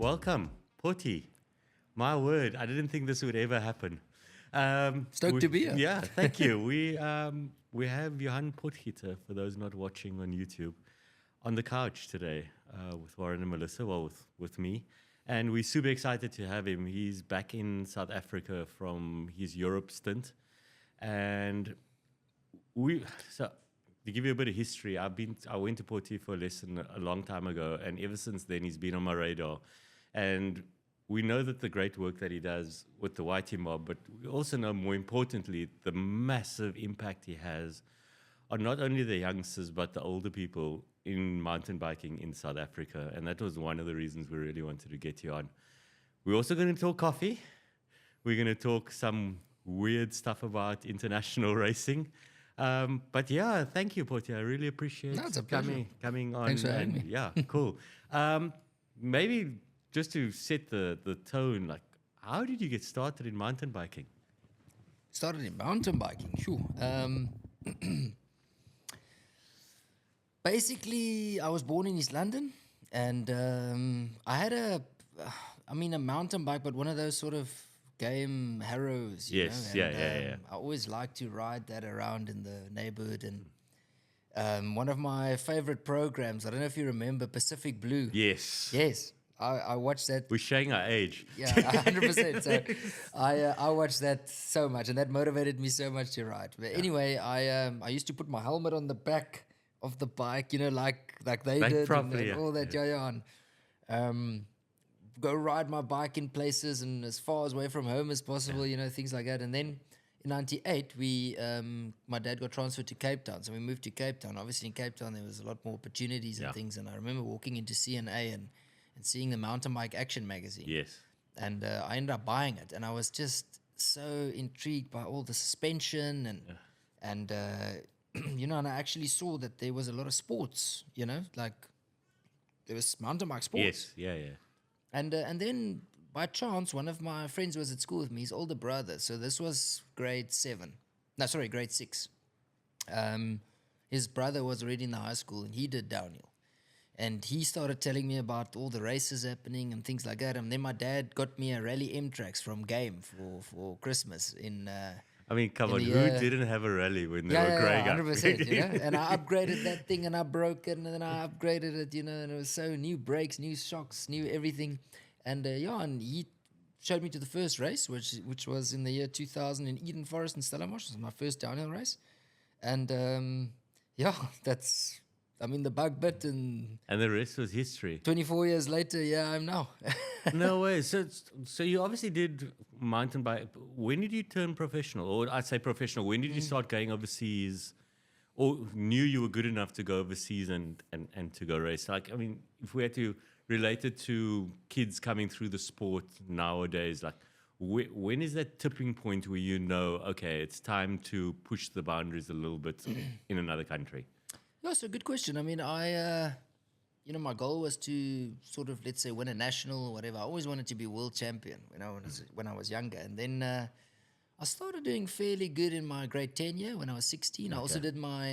welcome, Pottie. My word, I didn't think this would ever happen. Stoked to be here. Yeah, thank you. We have Johan Potgieter, for those not watching on YouTube, on the couch today with Warren and Melissa, well, with me. And we're super excited to have him. He's back in South Africa from his Europe stint. And so to give you a bit of history, I went to Pottie for a lesson a long time ago, and ever since then he's been on my radar. And we know that the great work that he does with the YT mob, but we also know, more importantly, the massive impact he has on not only the youngsters but the older people in mountain biking in South Africa. And that was one of the reasons we really wanted to get you on. We're also going to talk coffee. We're going to talk some weird stuff about international racing. But yeah, thank you, Pottie. I really appreciate coming on. Thanks for having me. Yeah, cool. Maybe just to set the tone, like, how did you get started in mountain biking? Started in mountain biking, sure. Basically, I was born in East London, and I had a mountain bike, but one of those sort of game Harrows. Yes, you know? And, yeah. I always liked to ride that around in the neighborhood, and one of my favorite programs, I don't know if you remember, Pacific Blue. Yes. I watched that. We're showing our age. Yeah, 100%. So I watched that so much, and that motivated me so much to ride. But anyway, I used to put my helmet on the back of the bike, like they did, properly, and all that, and go ride my bike in places and as far away from home as possible, things like that. And then in '98, my dad got transferred to Cape Town, so we moved to Cape Town. Obviously, in Cape Town, there was a lot more opportunities and things. And I remember walking into CNA and seeing the Mountain Bike Action magazine. Yes. And I ended up buying it, and I was just so intrigued by all the suspension and and I actually saw that there was a lot of sports, like there was mountain bike sports. Yes, yeah. And then by chance, one of my friends was at school with me, his older brother. So this was grade 6. His brother was already in the high school, and he did downhill. And he started telling me about all the races happening and things like that. And then my dad got me a Rally M Tracks from Game for Christmas in... come on, who didn't have a rally when they were growing up? 100%, And I upgraded that thing, and I broke it, and then I upgraded it, and it was so new brakes, new shocks, new everything. And and he showed me to the first race, which was in the year 2000 in Eden Forest in Stellenbosch. It was my first downhill race. And that's... the bug bit, and the rest was history. 24 years later, I'm now. No way. So you obviously did mountain bike. When did you turn professional? Or I'd say professional. When did you start going overseas, or knew you were good enough to go overseas and to go race? If we had to relate it to kids coming through the sport nowadays, like when is that tipping point where okay, it's time to push the boundaries a little bit in another country? Yeah, so good question. My goal was to sort of, let's say, win a national or whatever. I always wanted to be world champion when I was younger. And then I started doing fairly good in my grade 10 year when I was 16. Okay. I also did my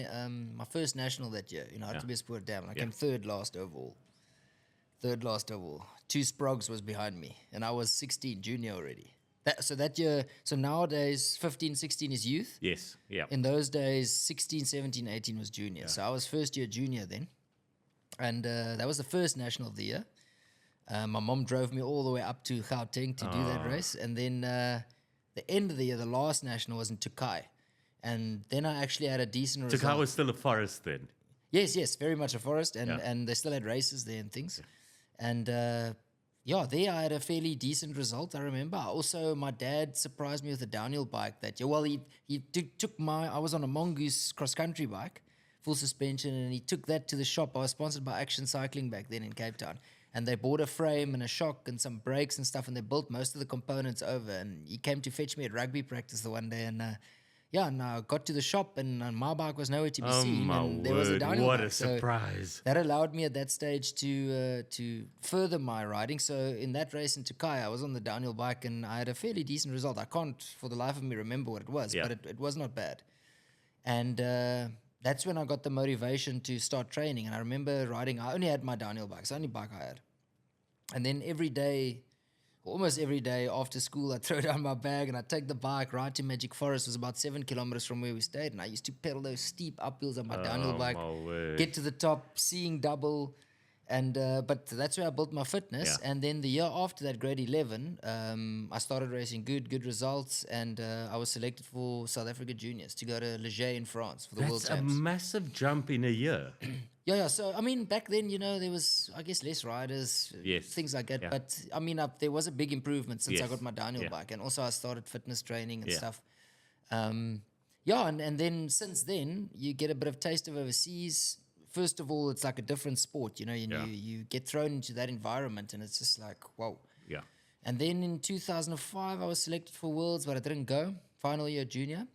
first national that year, to be Sport Dam. I came third last overall. 2 Sprogs was behind me, and I was 16, junior already. That year, nowadays 15, 16 is youth. Yes, yeah. In those days, 16, 17, 18 was junior. Yeah. So I was first year junior then. And that was the first national of the year. My mom drove me all the way up to Gauteng to do that race. And then the end of the year, the last national was in Turkey. And then I actually had a decent result. Turkey was still a forest then? Yes, very much a forest. And they still had races there and things. Yeah. And... there I had a fairly decent result, I remember. Also, my dad surprised me with a downhill bike that year. Well, he took I was on a Mongoose cross-country bike, full suspension, and he took that to the shop. I was sponsored by Action Cycling back then in Cape Town. And they bought a frame and a shock and some brakes and stuff, and they built most of the components over. And he came to fetch me at rugby practice the one day, and I got to the shop, and my bike was nowhere to be seen. And there was a downhill what bike. A surprise. So that allowed me at that stage to further my riding. So in that race in Turkey, I was on the downhill bike, and I had a fairly decent result. I can't, for the life of me, remember what it was, but it was not bad. And that's when I got the motivation to start training. And I remember riding, I only had my downhill bike. It's the only bike I had. And then almost every day after school, I'd throw down my bag and I'd take the bike right to Magic Forest. It was about 7 kilometers from where we stayed. And I used to pedal those steep uphills on my downhill bike, get to the top, seeing double. And but that's where I built my fitness. And then the year after that, grade 11, I started racing good results. And I was selected for South Africa Juniors to go to Leger in France for the World Champs. That's a massive jump in a year. Yeah. So, I mean, back then, there was, I guess, less riders, things like that. Yeah. But, I mean, there was a big improvement since I got my downhill bike. And also I started fitness training and stuff. And then since then, you get a bit of taste of overseas. First of all, it's like a different sport. You get thrown into that environment and it's just like, whoa. Yeah. And then in 2005, I was selected for Worlds, but I didn't go. Final year junior.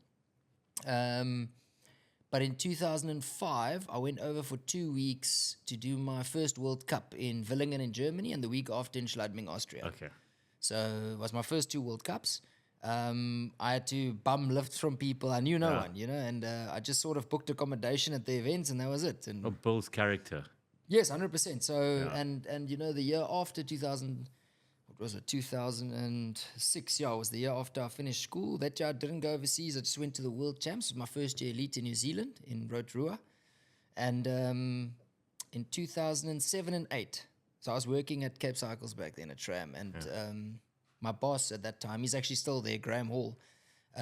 But in 2005, I went over for 2 weeks to do my first World Cup in Villingen in Germany and the week after in Schladming, Austria. Okay. So it was my first 2 World Cups. I had to bum lifts from people. I knew no one, and I just sort of booked accommodation at the events and that was it. And Bill's character. Yes, 100%. So, and the year after 2006, was the year after I finished school. That year I didn't go overseas. I just went to the World Champs. It was my first year elite in New Zealand, in Rotorua. And in 2007 and 8, so I was working at Cape Cycles back then at Tram. And my boss at that time, he's actually still there, Graham Hall.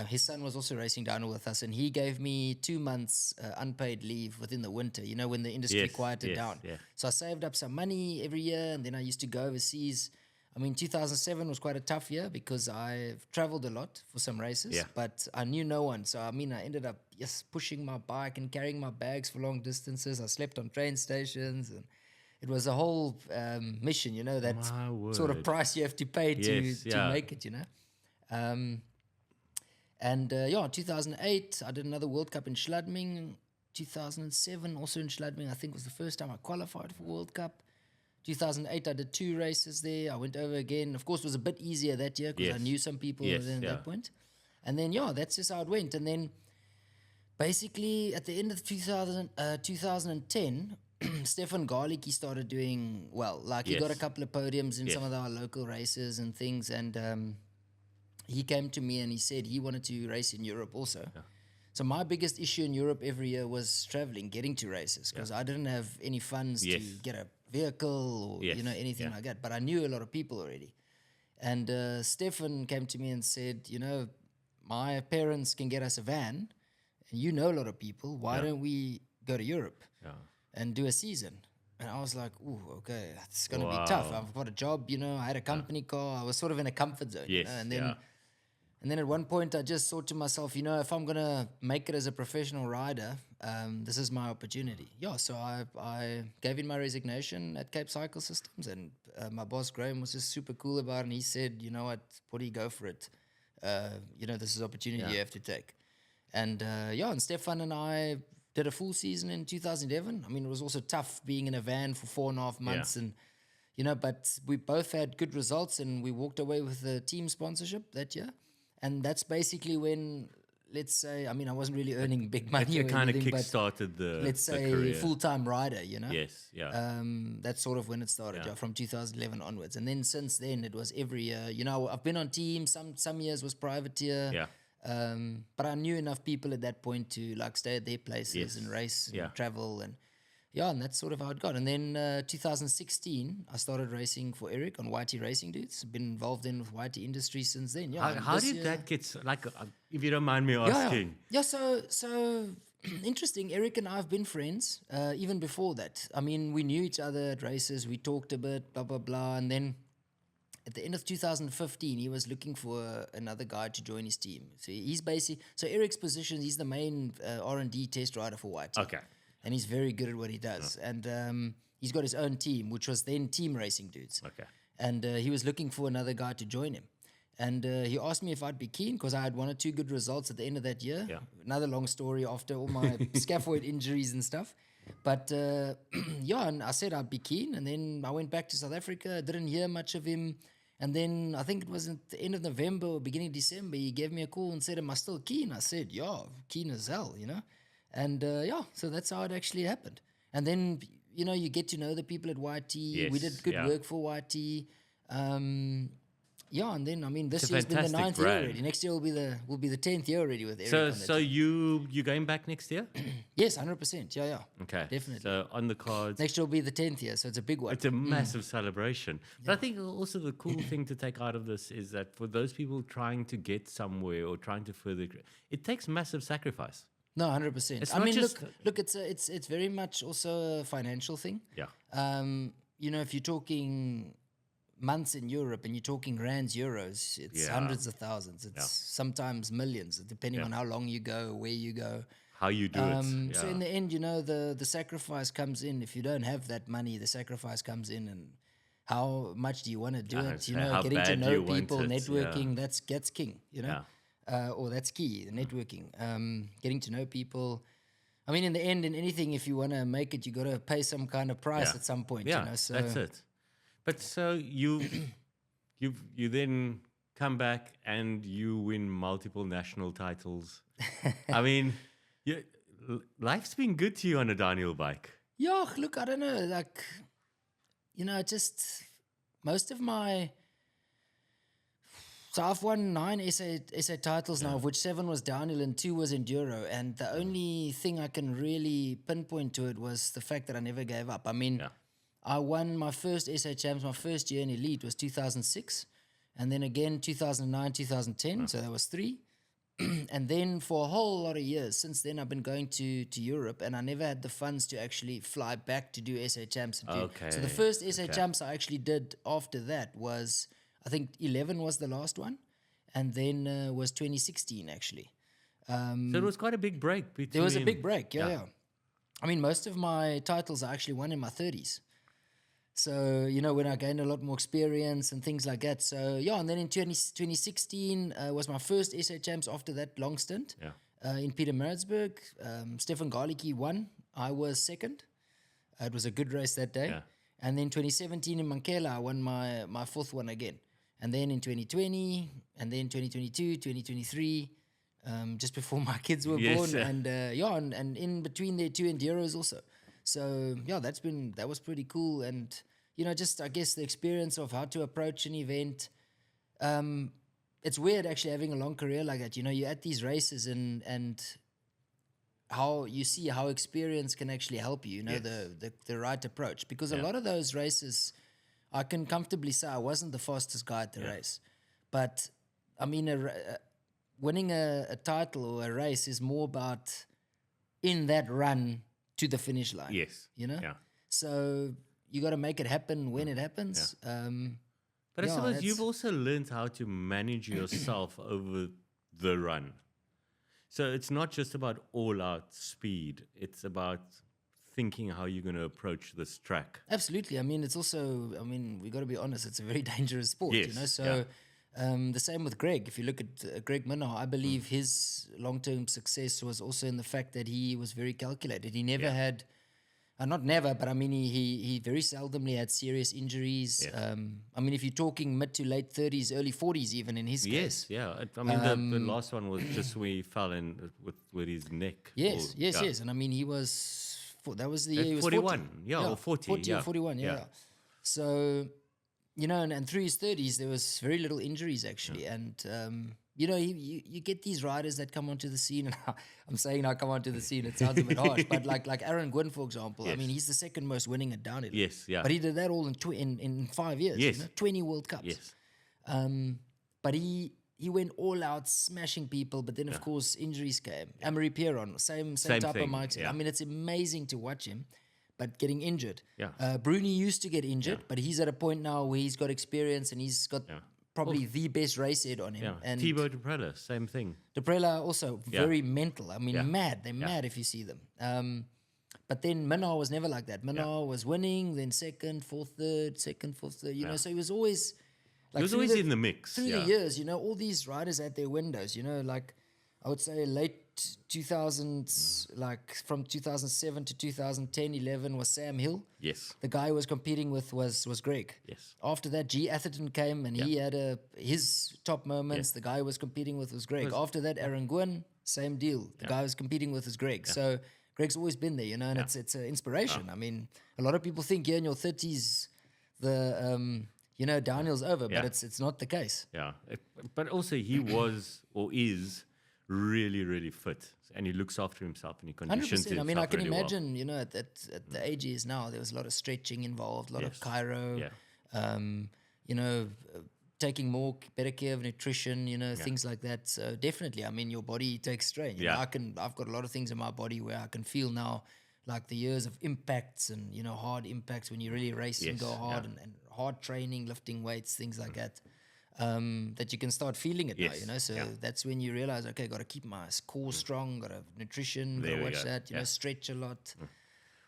His son was also racing downhill with us. And he gave me 2 months unpaid leave within the winter, when the industry quieted down. Yeah. So I saved up some money every year. And then I used to go overseas. I mean, 2007 was quite a tough year because I've traveled a lot for some races, but I knew no one. So, I mean, I ended up pushing my bike and carrying my bags for long distances. I slept on train stations and it was a whole mission, that sort of price you have to pay to make it, in 2008, I did another World Cup in Schladming. 2007, also in Schladming, I think was the first time I qualified for World Cup. 2008, I did 2 races there. I went over again. Of course, it was a bit easier that year because I knew some people at that point. And then, that's just how it went. And then, basically, at the end of 2010, Stefan Garlick, he started doing well. Like, he got a couple of podiums in some of our local races and things. And he came to me and he said he wanted to race in Europe also. Yeah. So my biggest issue in Europe every year was traveling, getting to races, because I didn't have any funds to get a vehicle or anything like that. But I knew a lot of people already. And Stefan came to me and said, my parents can get us a van, and you know a lot of people. Why don't we go to Europe and do a season? And I was like, ooh, okay, that's going to be tough. I've got a job, I had a company car. I was sort of in a comfort zone. And then at one point, I just thought to myself, if I'm going to make it as a professional rider, this is my opportunity. So I gave in my resignation at Cape Cycle Systems, and my boss, Graham, was just super cool about it. And he said, you know what, Pottie, go for it. This is an opportunity you have to take. And, and Stefan and I did a full season in 2011. I mean, it was also tough being in a van for 4.5 months and, but we both had good results and we walked away with the team sponsorship that year. And that's basically when, let's say, I mean, I wasn't really earning big money. It kind of kick-started the let's say career. Full-time rider, Yes, yeah. That's sort of when it started, from 2011 onwards. And then since then, it was every year. I've been on teams. Some years was privateer. But I knew enough people at that point to stay at their places and race and travel and and that's sort of how it got. And then 2016, I started racing for Eric on YT Racing Dudes. Been involved in with YT Industry since then. How did that get, if you don't mind me asking? So interesting. Eric and I have been friends even before that. I mean, we knew each other at races. We talked a bit, blah, blah, blah. And then at the end of 2015, he was looking for another guy to join his team. So Eric's position, he's the main R&D test rider for YT. Okay. And he's very good at what he does. And he's got his own team, which was then Team Racing Dudes. Okay. And he was looking for another guy to join him. And he asked me if I'd be keen because I had 1 or 2 good results at the end of that year. Yeah. Another long story after all my scaphoid injuries and stuff. But and I said I'd be keen. And then I went back to South Africa. Didn't hear much of him. And then I think it was at the end of November or beginning of December, he gave me a call and said, am I still keen? I said, keen as hell, And so that's how it actually happened. And then, you get to know the people at YT. We did good work for YT. And then this year's been the 9th year already. Next year will be the 10th year already with Eric. So you going back next year? Yes, 100%. Yeah. Okay, definitely. So on the cards. Next year will be the 10th year, so it's a big one. It's a massive celebration. But I think also the cool thing to take out of this is that for those people trying to get somewhere or trying to further, it takes massive sacrifice. No, 100%. It's not just look. It's very much also a financial thing. Yeah. If you're talking months in Europe and you're talking rands, euros, it's hundreds of thousands. It's sometimes millions, depending on how long you go, where you go, how you do it. So in the end, the sacrifice comes in. If you don't have that money, the sacrifice comes in, and how much do you want to do it? Getting to know people, networking, that's king. Or that's key, the networking. Getting to know people. I mean, in the end, in anything, if you want to make it, you got to pay some kind of price at some point. Yeah, so that's it. But so you then come back and you win multiple national titles. I mean, life's been good to you on a downhill bike. Yeah, look, I don't know, just most of my. So I've won 9 SA titles now, of which 7 was downhill and 2 was enduro. And the only thing I can really pinpoint to it was the fact that I never gave up. I mean, I won my first SA Champs, my first year in Elite was 2006. And then again, 2009, 2010. So that was 3. And then for a whole lot of years, since then, I've been going to Europe, and I never had the funds to actually fly back to do SA Champs. So the first SA Champs I actually did after that was, I think 11 was the last one, and then was 2016 actually. So it was quite a big break. There was a big break, yeah. I mean, most of my titles I actually won in my 30s. So, when I gained a lot more experience and things like that. So, and then in 2016 was my first SA Champs after that long stint in Pietermaritzburg. Stefan Garlicki won. I was second. It was a good race that day. Yeah. And then 2017 in Mankela, I won my 4th one again. And then in 2020, and then 2022, 2023, just before my kids were born. And and in between there 2 enduros also. So that was pretty cool. And just I guess the experience of how to approach an event. It's weird actually having a long career like that. You're at these races and how you see how experience can actually help you. The right approach, because a lot of those races, I can comfortably say I wasn't the fastest guy at the race, but I mean winning a title or a race is more about in that run to the finish line. Yes. So you got to make it happen when it happens. But I suppose you've also learned how to manage yourself over the run. So it's not just about all-out speed. It's about thinking how you're going to approach this track. Absolutely. I mean, it's also, we got to be honest, it's a very dangerous sport, So the same with Greg. If you look at Greg Minnaar, I believe his long-term success was also in the fact that he was very calculated. He never had, not never, but he very seldomly had serious injuries. If you're talking mid to late 30s, early 40s even in his case. The last one was just where he fell in with his neck. Yes. And he was, that was the year he was 41. 40. Or 40. 40 or 41, So, and through his 30s, there was very little injuries actually. And, you get these riders that come onto the scene, and I'm saying now come onto the scene, it sounds a bit harsh, but like Aaron Gwyn, for example, he's the second most winning at downhill. But he did that all in 5 years, 20 World Cups. But he went all out smashing people, but then of course injuries came. Amaury Pierron, same type thing. of mindset. It's amazing to watch him, but getting injured. Bruni used to get injured, but he's at a point now where he's got experience and he's got probably the best race head on him. And Thibaut Deprella, same thing. Deprella also very mental. Mad. They're mad if you see them. But then Minnaar was never like that. Minnaar was winning, then second, fourth, third. So he was always... He was always in the mix. Through the years, all these riders had their windows, like I would say late 2000s, like from 2007 to 2010, 11 was Sam Hill. Yes. The guy who was competing with was Greg. Yes. After that, G. Atherton came and he had his top moments. The guy who was competing with was Greg. After that, Aaron Gwyn, same deal. The guy who was competing with was Greg. So Greg's always been there, and it's an inspiration. I mean, a lot of people think in your 30s, the downhill's over, but it's not the case. Yeah, but also he was or is really, really fit, and he looks after himself and he conditions 100%. himself. I mean, I can really imagine, at the age he is now, there was a lot of stretching involved, a lot of chiro, taking better care of nutrition, things like that. So definitely, I mean, your body takes strain. I've got a lot of things in my body where I can feel now, like the years of impacts and hard impacts when you really race and go hard and hard training, lifting weights, things like that. That you can start feeling it now, So that's when you realize, okay, got to keep my core strong, got to nutrition, got to watch that, stretch a lot.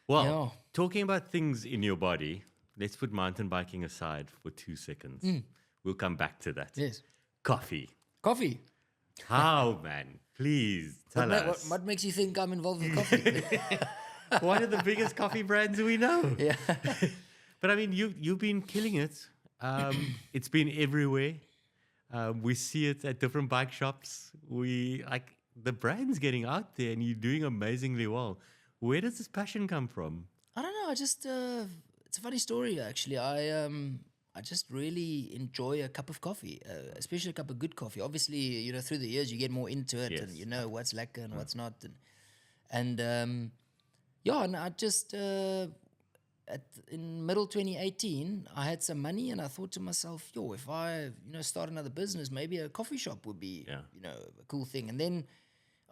Well, talking about things in your body, let's put mountain biking aside for 2 seconds. We'll come back to that. Yes. Coffee. How, man? Please tell us. What makes you think I'm involved with coffee? One of the biggest coffee brands we know. Yeah. But I mean, you've been killing it. It's been everywhere. We see it at different bike shops. The brand's getting out there, and you're doing amazingly well. Where does this passion come from? I don't know. I just it's a funny story actually. I just really enjoy a cup of coffee, especially a cup of good coffee. Obviously, through the years you get more into it, and you know what's lekker and what's not, and I just. In middle 2018, I had some money, and I thought to myself, if I, start another business, maybe a coffee shop would be, a cool thing. And then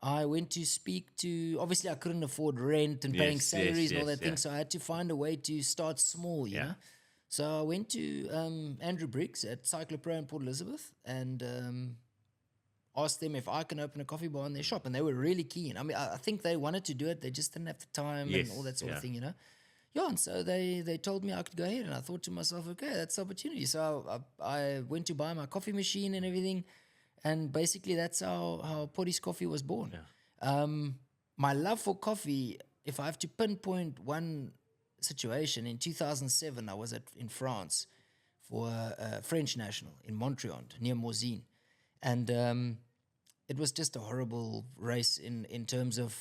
I went to speak to, obviously I couldn't afford rent and paying salaries and all that thing, so I had to find a way to start small, you know. So I went to Andrew Briggs at Cyclopro in Port Elizabeth and asked them if I can open a coffee bar in their shop, and they were really keen. I mean, I think they wanted to do it, they just didn't have the time and all that sort of thing, and so they told me I could go ahead, and I thought to myself, okay, that's the opportunity. So I went to buy my coffee machine and everything, and basically that's how Pottie's Coffee was born. My love for coffee, if I have to pinpoint one situation, in 2007 I was in France for a French national in Montreal near Morzine, and it was just a horrible race in terms of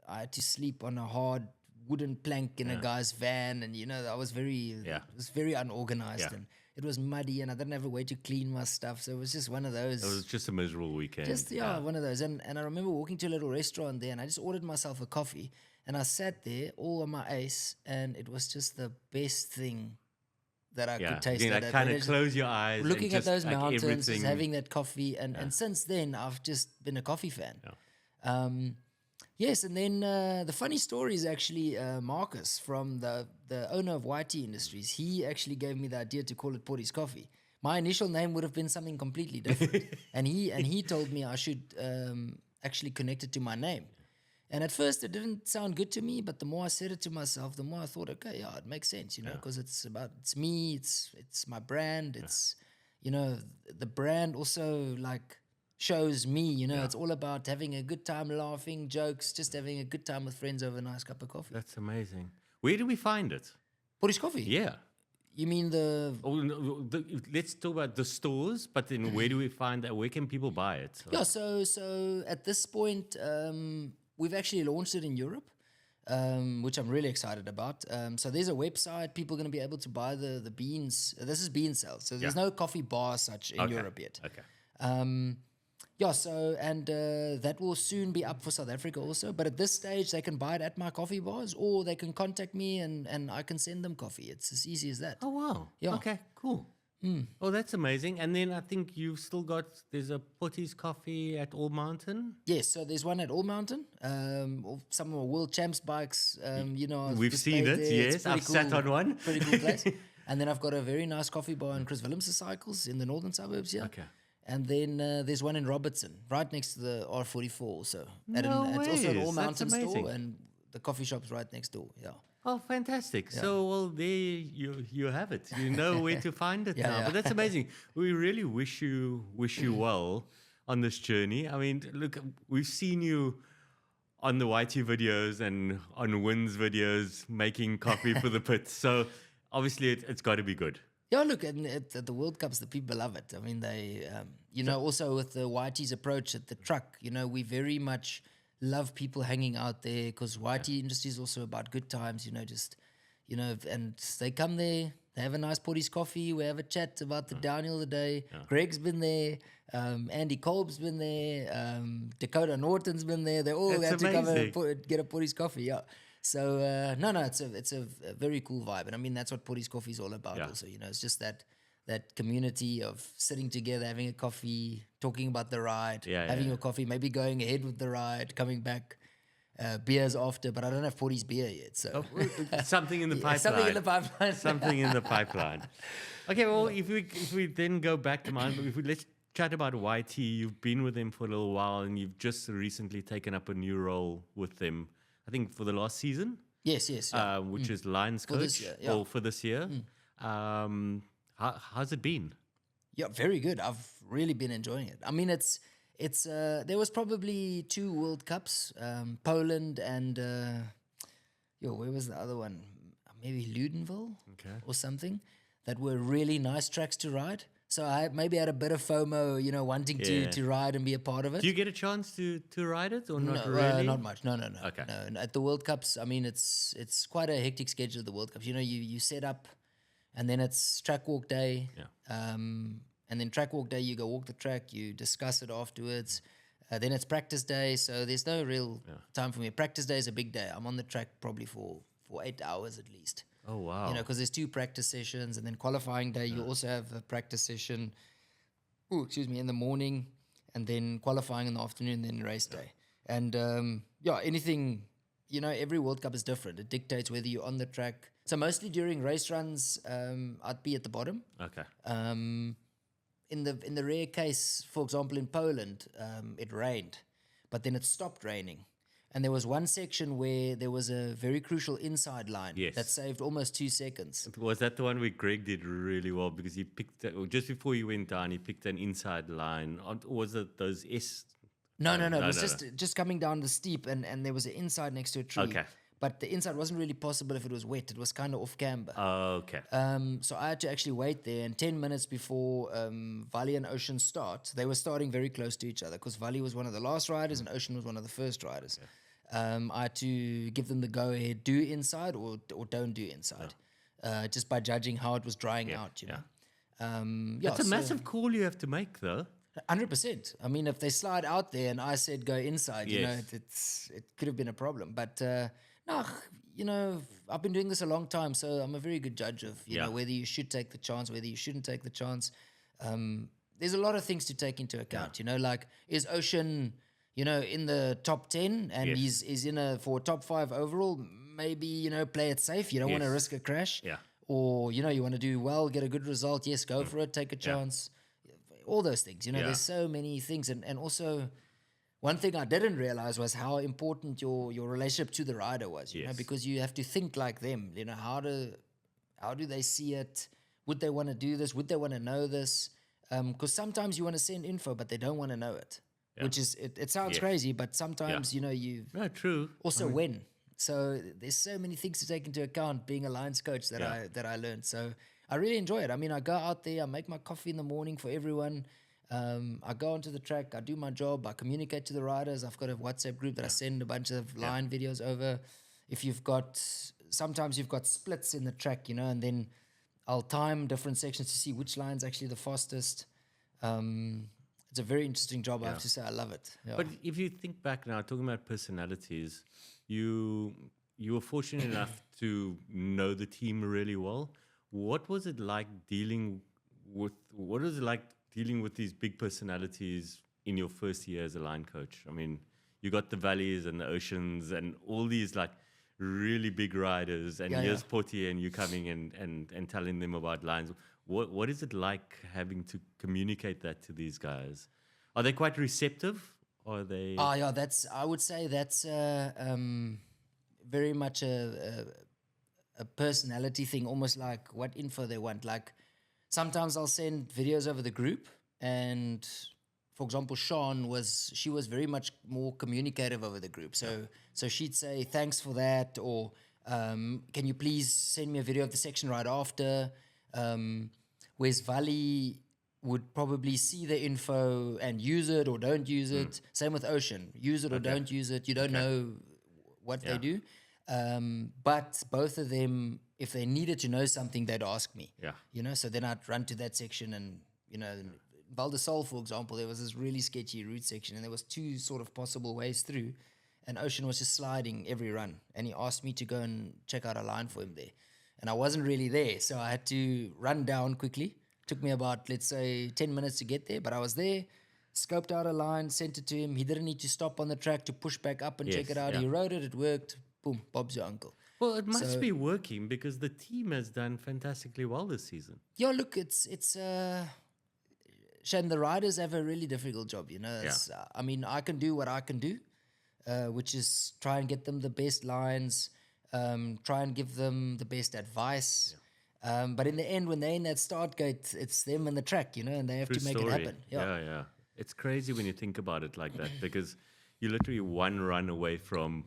I had to sleep on a hard wooden plank in a guy's van, and I was very unorganized, and it was muddy, and I didn't have a way to clean my stuff, so it was just one of those. It was just a miserable weekend. One of those, and I remember walking to a little restaurant there, and I just ordered myself a coffee, and I sat there all on my ace, and it was just the best thing that I could taste. Kind of close your eyes, looking at those mountains, just having that coffee, and since then I've just been a coffee fan. Yes, and then the funny story is actually Marcus from the owner of YT Industries. He actually gave me the idea to call it Pottie's Coffee. My initial name would have been something completely different, and he told me I should actually connect it to my name. And at first it didn't sound good to me, but the more I said it to myself, the more I thought, okay, it makes sense, because it's me, it's my brand, it's the brand also shows me, it's all about having a good time, laughing, jokes, just having a good time with friends over a nice cup of coffee. That's amazing. Where do we find it? Pottie's Coffee? Yeah. You mean let's talk about the stores, but then where do we find that? Where can people buy it? So at this point, we've actually launched it in Europe, which I'm really excited about. So there's a website, people are going to be able to buy the beans. This is bean sales, so there's no coffee bar such in Europe yet. Okay. That will soon be up for South Africa also. But at this stage, they can buy it at my coffee bars, or they can contact me and I can send them coffee. It's as easy as that. Oh, wow. Yeah. Okay, cool. Oh, that's amazing. And then I think you've still there's a Pottie's Coffee at All Mountain. Yes, so there's one at All Mountain. Some of our World Champs bikes, We've seen it, yes. I've sat on one. Pretty cool place. And then I've got a very nice coffee bar in Chris Willemse Cycles in the northern suburbs here. Okay. And then there's one in Robertson, right next to the R44 also. It's also an All Mountain store, and the coffee shop's right next door, Oh, fantastic. Yeah. So, there you have it. You know where to find it now. But that's amazing. We really wish you well on this journey. I mean, look, we've seen you on the YT videos and on Wynn's videos making coffee for the pits. So, obviously, it's got to be good. Yeah, look, and at the World Cups, the people love it. I mean, they, also with the YT's approach at the truck, we very much love people hanging out there because YT industry is also about good times, and they come there, they have a nice Pottie's coffee, we have a chat about the downhill today. Greg's been there, Andy Kolb's been there, Dakota Norton's been there. They all had to come get a Pottie's coffee, yeah. So it's a very cool vibe, and I mean that's what Pottie's coffee is all about. Also, it's just that community of sitting together, having a coffee, talking about the ride, having your coffee, maybe going ahead with the ride, coming back. Beers after, but I don't have Pottie's beer yet. So something in the pipeline. Something in the pipeline. Something in the pipeline. Okay, well, if we then go back to mine, let's chat about YT. You've been with them for a little while, and you've just recently taken up a new role with them. I think for the last season. Yes. Which is Lions coach for this year, for this year. How's it been? Yeah, very good. I've really been enjoying it. I mean, it's there was probably 2 World Cups, Poland and where was the other one? Maybe Ludenville or something, that were really nice tracks to ride. So I maybe had a bit of FOMO, wanting to ride and be a part of it. Do you get a chance to ride it or not No, really? not much. No. Okay. No. At the World Cups, I mean, it's quite a hectic schedule. The World Cups, you set up, and then it's track walk day. Yeah. And then track walk day, you go walk the track, you discuss it afterwards. Then it's practice day, so there's no real time for me. Practice day is a big day. I'm on the track probably for 8 hours at least. Oh, wow. Because there's 2 practice sessions, and then qualifying day, you also have a practice session, in the morning, and then qualifying in the afternoon, then race day. And anything, every World Cup is different. It dictates whether you're on the track. So mostly during race runs, I'd be at the bottom. Okay. In the rare case, for example, in Poland, it rained, but then it stopped raining. And there was one section where there was a very crucial inside line that saved almost 2 seconds. Was that the one where Greg did really well because he picked, just before he went down, he picked an inside line? Or was it those S? No. It was just coming down the steep, and there was an inside next to a tree. Okay. But the inside wasn't really possible if it was wet. It was kind of off camber. Oh, okay. So I had to actually wait there. And 10 minutes before Vali and Ocean start, they were starting very close to each other because Vali was one of the last riders and Ocean was one of the first riders. Yeah. I had to give them the go-ahead, do inside or don't do inside, just by judging how it was drying out, That's a massive call you have to make, though. 100%. I mean, if they slide out there and I said go inside, it could have been a problem. But I've been doing this a long time, so I'm a very good judge of whether you should take the chance, whether you shouldn't take the chance. There's a lot of things to take into account. Like, is Ocean in the top 10 and he's in for a top 5 overall? Maybe play it safe. You don't want to risk a crash. Yeah. Or you want to do well, get a good result. Yes, go for it. Take a chance. All those things. There's so many things, and also. One thing I didn't realize was how important your relationship to the rider was, because you have to think like them. How do they see it? Would they want to do this? Would they want to know this? Because sometimes you want to send info, but they don't want to know it, which is, it sounds crazy, but sometimes, you true. Also when. So there's so many things to take into account being a Lions coach that I learned. So I really enjoy it. I mean, I go out there, I make my coffee in the morning for everyone. I go onto the track, I do my job, I communicate to the riders. I've got a WhatsApp group that I send a bunch of line videos over. If sometimes you've got splits in the track, and then I'll time different sections to see which line's actually the fastest. It's a very interesting job, I have to say. I love it. Yeah. But if you think back now, talking about personalities, you were fortunate enough to know the team really well. What was it like dealing with these big personalities in your first year as a line coach? I mean, you got the Valleys and the Oceans and all these like really big riders, and here's Pottie, and you coming and telling them about lines. What is it like having to communicate that to these guys? Are they quite receptive? Or are they? Oh yeah, I would say that's very much a personality thing, almost like what info they want. Like, sometimes I'll send videos over the group, and for example, she was very much more communicative over the group. So she'd say, thanks for that, or can you please send me a video of the section right after? Whereas Vali would probably see the info and use it or don't use it. Same with Ocean. Use it or don't use it. You don't know what they do. But both of them, if they needed to know something, they'd ask me. Yeah. You know, so then I'd run to that section and, you know, Val de Sol, for example, there was this really sketchy route section and there was 2 sort of possible ways through. And Ocean was just sliding every run. And he asked me to go and check out a line for him there. And I wasn't really there. So I had to run down quickly. Took me about, let's say, 10 minutes to get there. But I was there, scoped out a line, sent it to him. He didn't need to stop on the track to push back up and check it out. He rode it, it worked. Boom, Bob's your uncle. Well, it must be working because the team has done fantastically well this season. Yeah, look, it's Shane, the riders have a really difficult job, you know. I mean, I can do what I can do, which is try and get them the best lines, try and give them the best advice. But in the end, when they're in that start gate, it's them and the track, you know, and they have to make it happen. Yeah. It's crazy when you think about it like that because you're literally one run away from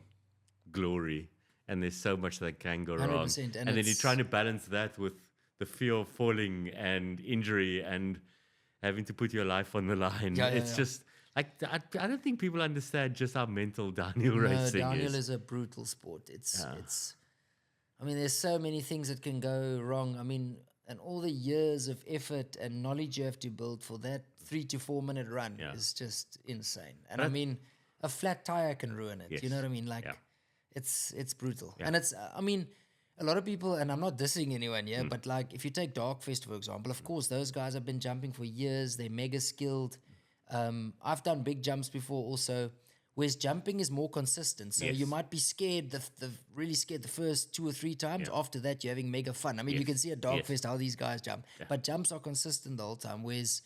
glory and there's so much that can go wrong. And then you're trying to balance that with the fear of falling and injury and having to put your life on the line. It's just like, I don't think people understand just how mental downhill racing is. Downhill is a brutal sport. I mean, there's so many things that can go wrong. I mean, and all the years of effort and knowledge you have to build for that 3 to 4 minute run is just insane. And I mean, a flat tire can ruin it. You know what I mean? Like, it's brutal. And it's, I mean, a lot of people, and I'm not dissing anyone here, but like if you take Darkfest, for example, of course, those guys have been jumping for years. They're mega skilled. I've done big jumps before also, whereas jumping is more consistent. So you might be scared, really scared the first 2 or 3 times. After that, you're having mega fun. I mean, you can see at Darkfest how these guys jump. But jumps are consistent the whole time, whereas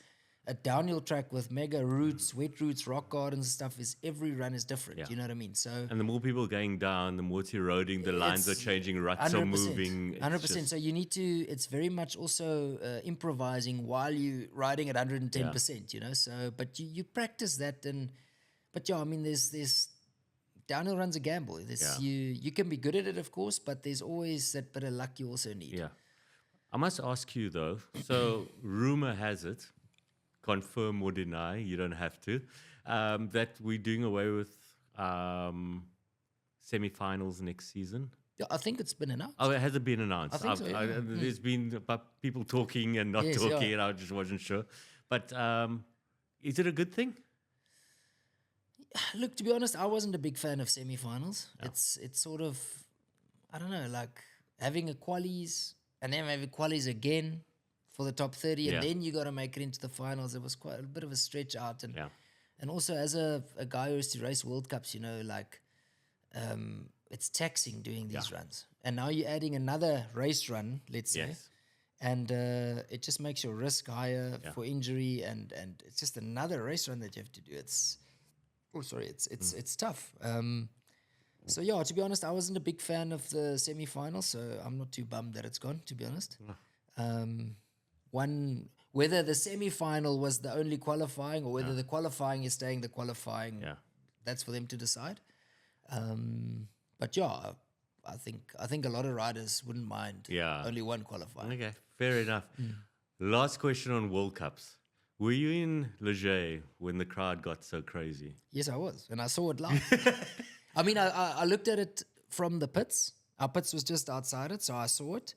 a downhill track with mega routes, wet routes, rock gardens and stuff is every run is different. You know what I mean? So and the more people going down, the more it's eroding, the lines are changing, ruts are moving. 100%. So you need to, it's very much also improvising while you're riding at 110%, you know? So, but you practice that but yeah, I mean, there's downhill runs a gamble. You can be good at it, of course, but there's always that bit of luck you also need. Yeah. I must ask you though, so rumor has it, confirm or deny, you don't have to, that we're doing away with semi-finals next season. Yeah, I think it's been announced. Oh, has it been announced? I think so, yeah. There's been people talking and not talking, and I just wasn't sure. But is it a good thing? Look, to be honest, I wasn't a big fan of semi-finals. Yeah. It's sort of, I don't know, like having a qualies and then having qualies again for the top 30, and then you got to make it into the finals. It was quite a bit of a stretch out. And also as a guy who used to race World Cups, you know, like it's taxing doing these runs. And now you're adding another race run, let's say, and it just makes your risk higher for injury, and it's just another race run that you have to do. It's tough. So yeah, to be honest, I wasn't a big fan of the semi-final, so I'm not too bummed that it's gone, to be honest. Whether the semi-final was the only qualifying or whether the qualifying is staying the qualifying, that's for them to decide. But yeah, I think a lot of riders wouldn't mind only one qualifying. Okay, fair enough. Last question on World Cups. Were you in Leger when the crowd got so crazy? Yes, I was, and I saw it live. I mean, I looked at it from the pits. Our pits was just outside it, so I saw it.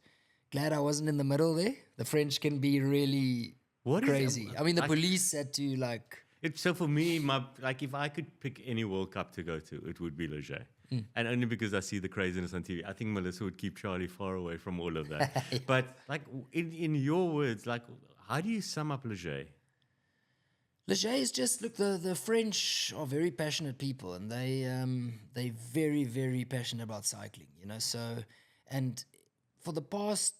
Glad I wasn't in the middle there. The French can be really crazy. I mean, the police had to like... So for me, if I could pick any World Cup to go to, it would be Leger. And only because I see the craziness on TV. I think Melissa would keep Charlie far away from all of that. But like in your words, like how do you sum up Leger? Leger is just, look, the French are very passionate people, and they're very, very passionate about cycling, you know. So, and for the past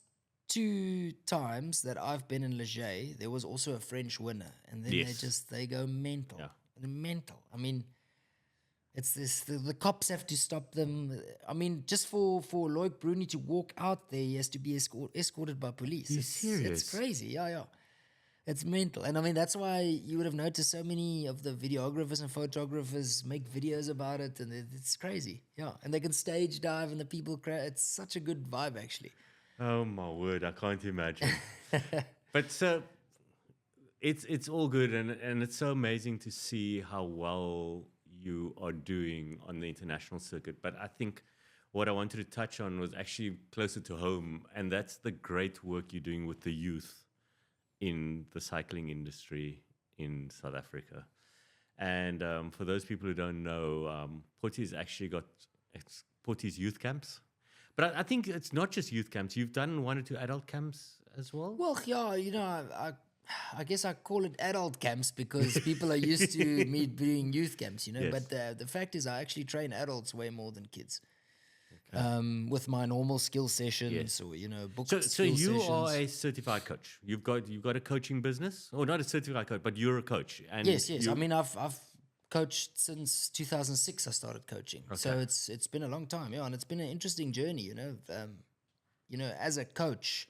2 times that I've been in Leger, there was also a French winner, and then they go mental, mental. I mean, it's this, the cops have to stop them. I mean, just for Loic Bruni to walk out there, he has to be escorted by police. You're serious? It's crazy, yeah. It's mental. And I mean, that's why you would have noticed so many of the videographers and photographers make videos about it, and it's crazy. Yeah. And they can stage dive and the people cry. It's such a good vibe, actually. Oh, my word. I can't imagine. But so it's all good, and it's so amazing to see how well you are doing on the international circuit. But I think what I wanted to touch on was actually closer to home, and that's the great work you're doing with the youth in the cycling industry in South Africa. And for those people who don't know, Pottie's actually got Pottie's youth camps. But I think it's not just youth camps. You've done 1 or 2 adult camps as well? Well, yeah, I guess I call it adult camps because people are used to me doing youth camps, Yes. But the fact is I actually train adults way more than kids. With my normal skill sessions or, book So skill you sessions. are a certified coach. You've got a coaching business, or not a certified coach, but you're a coach. And Yes. I mean, I've coached since 2006. I started coaching, so it's been a long time, and it's been an interesting journey, as a coach,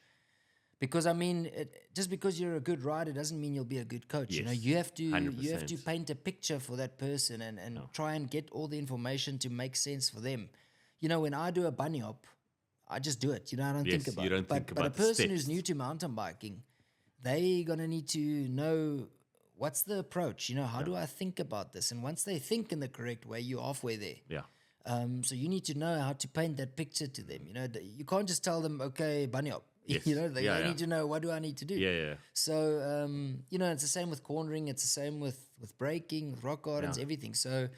because I mean, just because you're a good rider doesn't mean you'll be a good coach. Yes, You have to 100%. paint a picture for that person and try and get all the information to make sense for them. When I do a bunny hop, I just do it. I don't Yes, think about you don't it. But, think but a about the person who's steps. new to mountain biking, they're going to need to know what's the approach. How do I think about this? And once they think in the correct way, you're halfway there. Yeah. So you need to know how to paint that picture to them. You can't just tell them, okay, bunny hop. Yes. They Yeah, need to know, what do I need to do? Yeah. So, it's the same with cornering. It's the same with braking, with rock gardens, everything. So,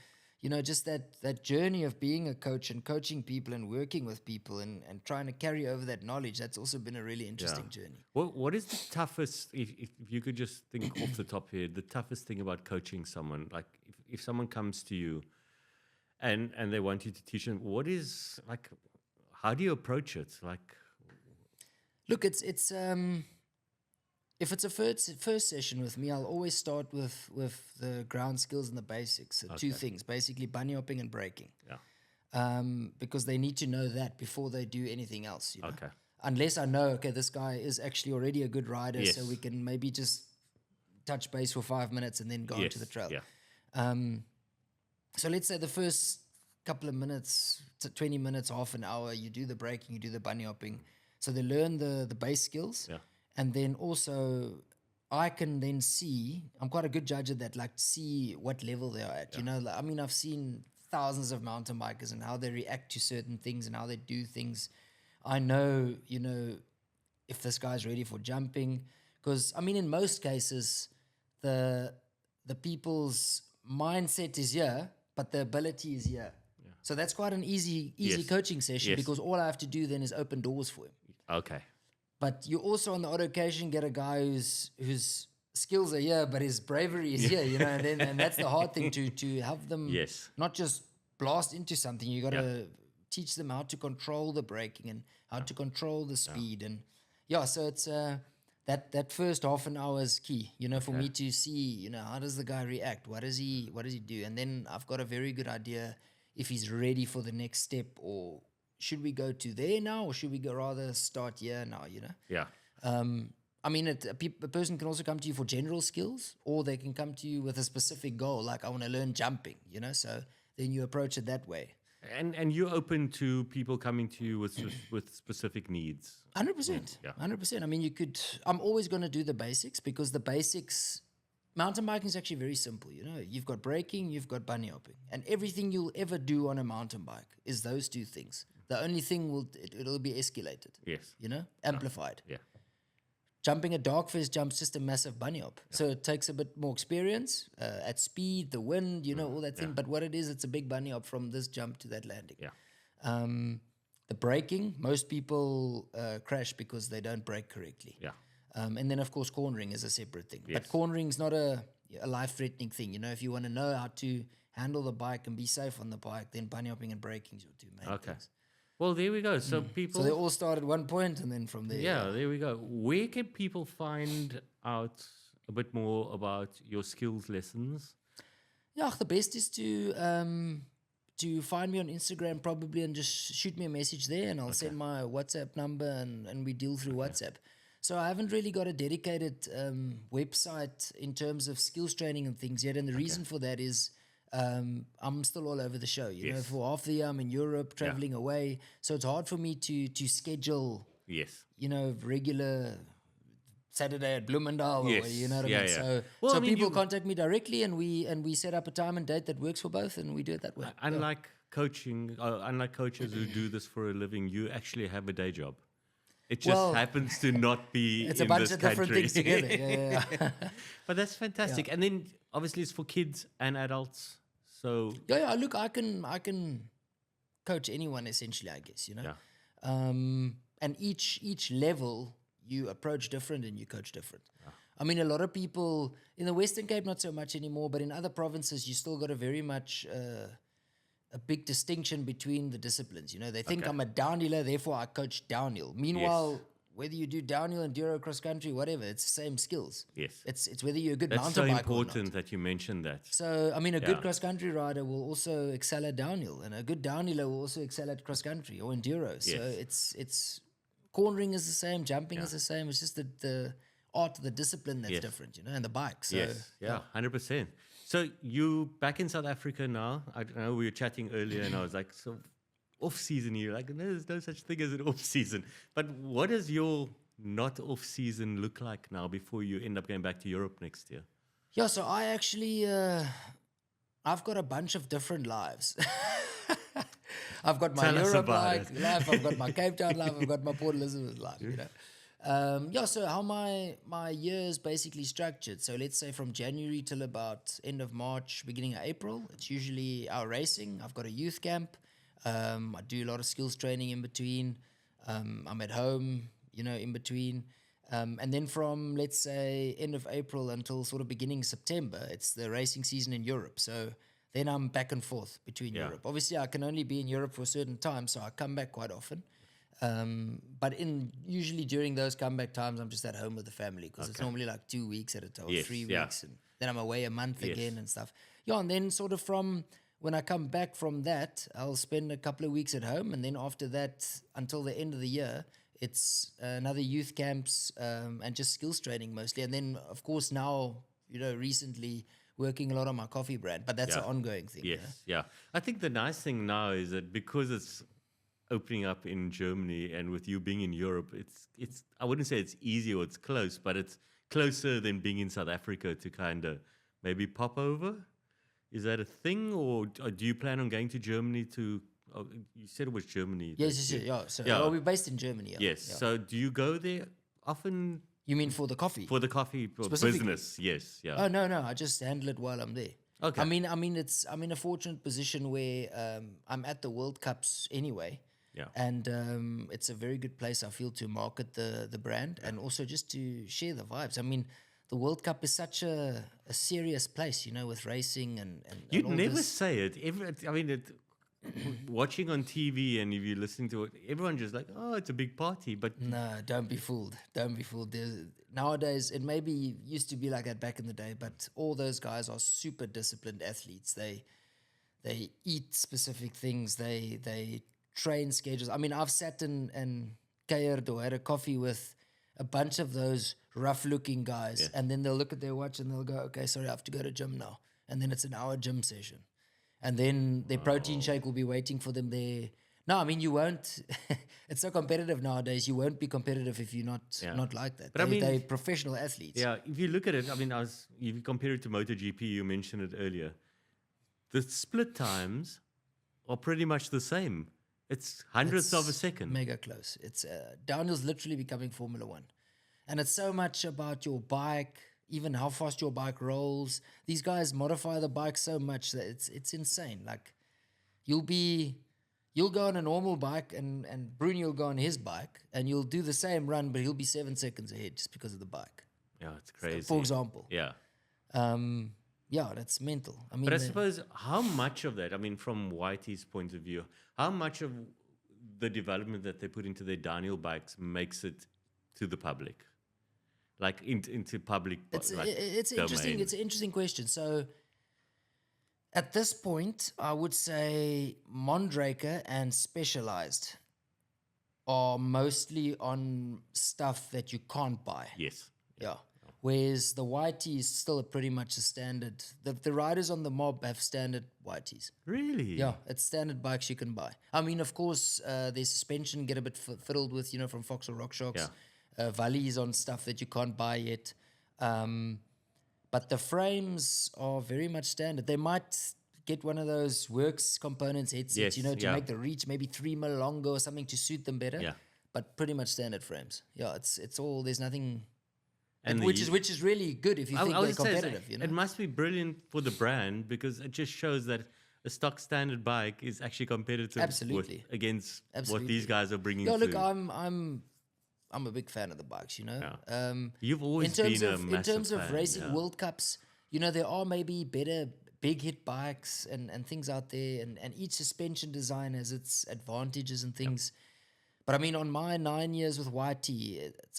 just that journey of being a coach and coaching people and working with people and trying to carry over that knowledge, that's also been a really interesting journey. What is the toughest, if you could just think off the top here, the toughest thing about coaching someone? Like if someone comes to you and they want you to teach them, what is, like, how do you approach it? Like, Look, it's if it's a first session with me, I'll always start with the ground skills and the basics. So 2 things, basically bunny hopping and braking. Yeah. Because they need to know that before they do anything else. Okay. Unless I know, okay, this guy is actually already a good rider, so Yes. we can maybe just touch base for 5 minutes and then go onto the trail. Yeah. So let's say the first couple of minutes, 20 minutes, half an hour, you do the braking, you do the bunny hopping. So they learn the base skills. Yeah. And then also I can then see, I'm quite a good judge of that, like see what level they are at. I mean, I've seen thousands of mountain bikers and how they react to certain things and how they do things. I know, if this guy's ready for jumping. Because, I mean, in most cases, the people's mindset is here, but the ability is here. Yeah. So that's quite an easy Yes. coaching session Yes. because all I have to do then is open doors for him. Okay. But you also on the odd occasion get a guy whose skills are here, but his bravery is here, and that's the hard thing to have them Yes. not just blast into something. You got to teach them how to control the braking and how to control the speed. And so it's that first half an hour is key, for me to see, how does the guy react? What does he do? And then I've got a very good idea if he's ready for the next step, or should we go to there now, or should we rather start here now, Yeah. I mean, a person can also come to you for general skills, or they can come to you with a specific goal, like I want to learn jumping, so then you approach it that way. And you're open to people coming to you with specific needs. 100%. Yeah. 100%. I mean, I'm always going to do the basics because the basics, mountain biking is actually very simple. You've got braking, you've got bunny hopping, and everything you'll ever do on a mountain bike is those 2 things. The only thing it'll be escalated. Yes. Amplified. Yeah. Jumping a dark face jump's just a massive bunny hop. So it takes a bit more experience at speed, the wind, all that thing. But what it is, it's a big bunny hop from this jump to that landing. Yeah. The braking, most people crash because they don't brake correctly. Yeah. And then, of course, cornering is a separate thing. Yes. But cornering is not a life-threatening thing. If you want to know how to handle the bike and be safe on the bike, then bunny hopping and braking is your 2 main things. Well, there we go. So people. So they all start at one point, and then from there. Yeah, there we go. Where can people find out a bit more about your skills lessons? Yeah, the best is to find me on Instagram probably and just shoot me a message there, and I'll send my WhatsApp number and we deal through WhatsApp. So I haven't really got a dedicated website in terms of skills training and things yet, and the reason for that is I'm still all over the show. For half the year I'm in Europe traveling away, so it's hard for me to schedule Yes. regular Saturday at Bloemendal, or Yes. you know what I Yeah, mean. yeah. So, Well, I mean, people you- contact me directly, and we set up a time and date that works for both, and we do it that way. Unlike coaching, unlike coaches who do this for a living, you actually have a day job. It just Well, happens to not be It's in a bunch this of different country. things together. Yeah. But that's fantastic. And then obviously it's for kids and adults. So Yeah. Look, I can coach anyone essentially, I guess, you know. yeah, And each level you approach different and you coach different. I mean, a lot of people in the Western Cape, not so much anymore, but in other provinces, you still got a very much a big distinction between the disciplines. You know, they think I'm a downhiller, therefore I coach downhill. Meanwhile, whether you do downhill, enduro, cross country, whatever, it's the same skills. yes. It's whether you're a good That's mountain so biker or not. important that you mentioned that. So, I mean, a good Yeah. cross country rider will also excel at downhill, and a good downhiller will also excel at cross country or enduro. So it's cornering is the same, jumping is the same. It's just the art of the discipline that's different, you know, and the bike. So, Yes, yeah, 100%. So you back in South Africa now. I don't know, we were chatting earlier and I was like, so off season, you're like, no, there's no such thing as an off season. But what does your not off season look like now before you end up going back to Europe next year? Yeah, so I actually, I've got a bunch of different lives. I've got my Tell us Europe about life, I've got my Cape Town life, I've got my Port Elizabeth life, you know. Yeah, so how my year is basically structured. So let's say from January till about end of March, beginning of April, it's usually our racing. I've got a youth camp. I do a lot of skills training in between. I'm at home, you know, in between. And then from, let's say, end of April until sort of beginning September, it's the racing season in Europe. So then I'm back and forth between Europe. Obviously, I can only be in Europe for a certain time, so I come back quite often. But usually during those comeback times, I'm just at home with the family because it's normally like 2 weeks at a time, 3 weeks, and then I'm away a month again and stuff. Yeah, and then sort of from when I come back from that, I'll spend a couple of weeks at home, and then after that, until the end of the year, it's another youth camps and just skills training mostly. And then, of course, now, you know, recently working a lot on my coffee brand, but that's an ongoing thing. Yes, yeah. I think the nice thing now is that because it's opening up in Germany and with you being in Europe, it's I wouldn't say it's easy or it's close, but it's closer than being in South Africa to kind of maybe pop over. Is that a thing, or do you plan on going to Germany to? Oh, you said it was Germany. Yes. So we're based in Germany. Yes. So do you go there often? You mean for the coffee? For the coffee business, yes, yeah. Oh no, I just handle it while I'm there. Okay. I mean, I'm in a fortunate position where I'm at the World Cups anyway. Yeah. And it's a very good place, I feel, to market the brand and also just to share the vibes. I mean, the World Cup is such a serious place, you know, with racing and You'd all never this. say it. Watching on TV and if you're listening to it, everyone's just like, oh, it's a big party. But No, don't be fooled. Don't be fooled. Nowadays, it maybe used to be like that back in the day, but all those guys are super disciplined athletes. They eat specific things. They train schedules. I mean, I've sat and kuiered or had a coffee with a bunch of those rough-looking guys, and then they'll look at their watch and they'll go, okay, sorry, I have to go to gym now. And then it's an hour gym session. And then their protein shake will be waiting for them there. No, I mean, you won't. It's so competitive nowadays. You won't be competitive if you're not like that. But I mean, they're professional athletes. yeah, if you look at it, I mean, if you compare it to MotoGP, you mentioned it earlier, the split times are pretty much the same. It's hundredths of a second. Mega close. It's downhill's literally becoming Formula One. And it's so much about your bike, even how fast your bike rolls. These guys modify the bike so much that it's insane. Like you'll go on a normal bike and Bruni will go on his bike and you'll do the same run, but he'll be 7 seconds ahead just because of the bike. Yeah, it's crazy. For example. Yeah. Yeah, that's mental. I mean, But I suppose how much of that, I mean, from Whitey's point of view, how much of the development that they put into their downhill bikes makes it to the public? Like into public it's domain? interesting. It's an interesting question. So at this point, I would say Mondraker and Specialized are mostly on stuff that you can't buy. Yes. Yeah. Whereas the YT is still pretty much a standard. The riders on the mob have standard YTs. Really? Yeah, it's standard bikes you can buy. I mean, of course, their suspension get a bit fiddled with, from Fox or RockShox. valleys on stuff that you can't buy yet. But the frames are very much standard. They might get one of those works components headsets, Yes, to make the reach maybe 3 mil longer or something to suit them better. Yeah. But pretty much standard frames. Yeah, it's all, there's nothing, And which is really good if you think they're competitive. It must be brilliant for the brand because it just shows that a stock standard bike is actually competitive against what these guys are bringing. Yeah, look, I'm a big fan of the bikes. Yeah. You've always been a massive in terms of fan, racing World Cups. There are maybe better big hit bikes and things out there, and each suspension design has its advantages and things. But I mean, on my 9 years with YT,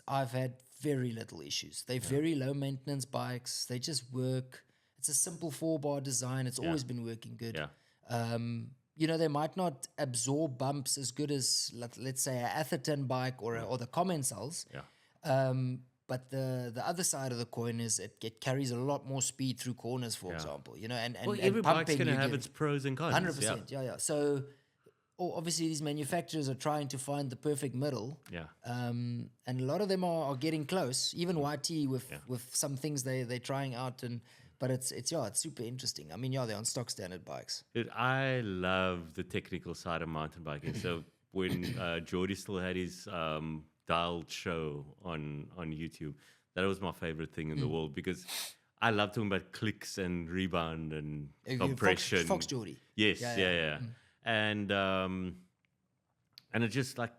I've had very little issues. They're very low maintenance bikes. They just work. It's a simple 4-bar design. It's always been working good. Yeah. They might not absorb bumps as good as, let's say, an Atherton bike or the Commensals. Yeah. But the other side of the coin is it carries a lot more speed through corners, for example. And every bike's pumping, going to have its pros and cons. 100%. Yeah. So obviously these manufacturers are trying to find the perfect middle. Yeah. And a lot of them are getting close. Even YT with some things they're trying out, but it's super interesting. I mean, they're on stock standard bikes. Dude, I love the technical side of mountain biking. So when Jordy still had his dialed show on YouTube, that was my favorite thing in the world because I love talking about clicks and rebound and compression. Fox Jordy. Yes, yeah. And it just like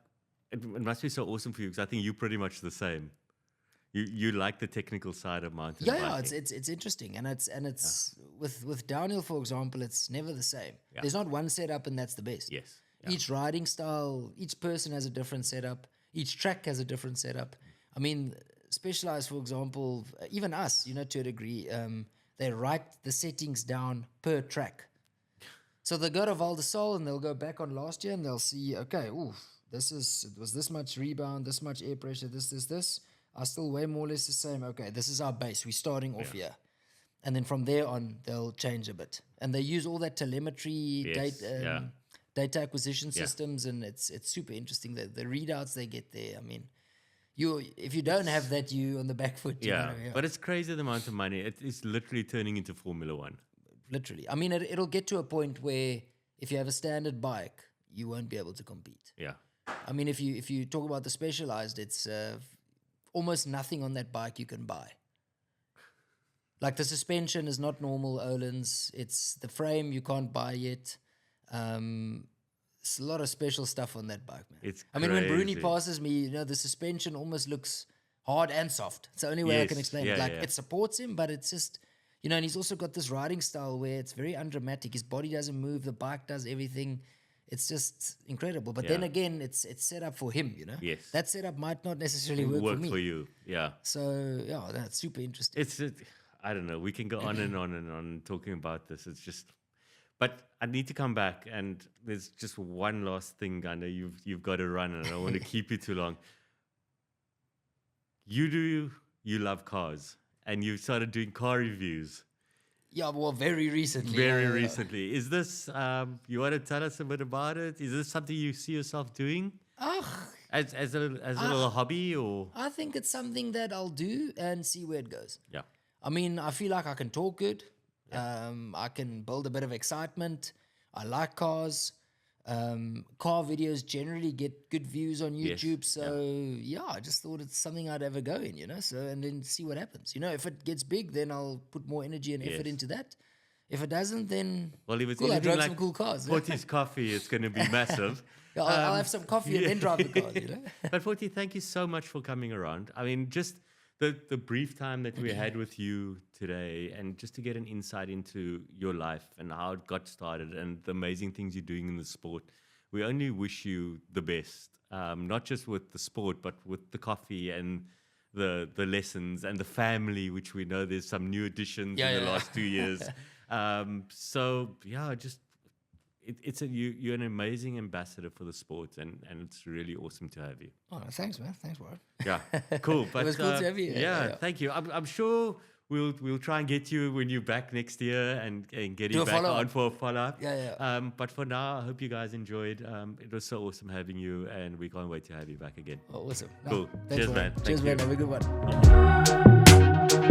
it must be so awesome for you because I think you're pretty much the same. You like the technical side of mountain biking. Yeah, it's interesting, and it's with downhill, for example, it's never the same. Yeah. There's not one setup and that's the best. Yes. Yeah. Each riding style, each person has a different setup. Each track has a different setup. I mean, Specialized, for example, even us, to a degree, they write the settings down per track. So they'll go to Val de Sol and they'll go back on last year and they'll see, okay, it was this much rebound, this much air pressure, this. Are still way more or less the same. Okay, this is our base. We're starting off here. And then from there on, they'll change a bit. And they use all that telemetry, data acquisition systems, and it's super interesting. The readouts they get there, I mean, if you don't have that, you on the back foot. But it's crazy the amount of money. It is literally turning into Formula One. Literally. I mean, it'll get to a point where if you have a standard bike, you won't be able to compete. Yeah. I mean, if you talk about the Specialized, it's almost nothing on that bike you can buy. Like the suspension is not normal Öhlins. It's the frame you can't buy yet. It's a lot of special stuff on that bike, man. It's I mean, when Bruni passes me, the suspension almost looks hard and soft. It's the only way I can explain it. Like it supports him, but it's just, and he's also got this riding style where it's very undramatic. His body doesn't move. The bike does everything. It's just incredible. But then again, it's set up for him, Yes. That setup might not necessarily work for me. For you, yeah. So, that's super interesting. I don't know. We can go on and on and on talking about this. It's just... But I need to come back, and there's just one last thing. I know you've got to run, and I don't want to keep you too long. You love cars, and you started doing car reviews. Yeah, well, very recently. Very recently. Is this, you want to tell us a bit about it? Is this something you see yourself doing? As a little hobby, or? I think it's something that I'll do and see where it goes. Yeah. I mean, I feel like I can talk good. I can build a bit of excitement. I like cars. Car videos generally get good views on YouTube. So I just thought it's something I'd ever go in, so, and then see what happens. If it gets big, then I'll put more energy and effort into that. If it doesn't, then if it's cool, I drove like some cool cars. Pottie's coffee, it's going to be massive. I'll have some coffee and then drive the cars, But Pottie, thank you so much for coming around. I mean, just the brief time that we had with you today, and just to get an insight into your life and how it got started and the amazing things you're doing in the sport. We only wish you the best, not just with the sport, but with the coffee and the lessons and the family, which we know there's some new additions in the last 2 years. You're an amazing ambassador for the sport, and it's really awesome to have you. Oh, thanks, man. Thanks, Warren. Yeah, cool. But it was cool to have you. Yeah, thank you. I'm sure we'll try and get you when you're back next year and get Do you a back follow-up. on for a follow-up. Yeah. But for now, I hope you guys enjoyed. It was so awesome having you, and we can't wait to have you back again. Oh, awesome. Cool. Thanks, Cheers, Warren. man. Cheers, Thank man. you. Have a good one.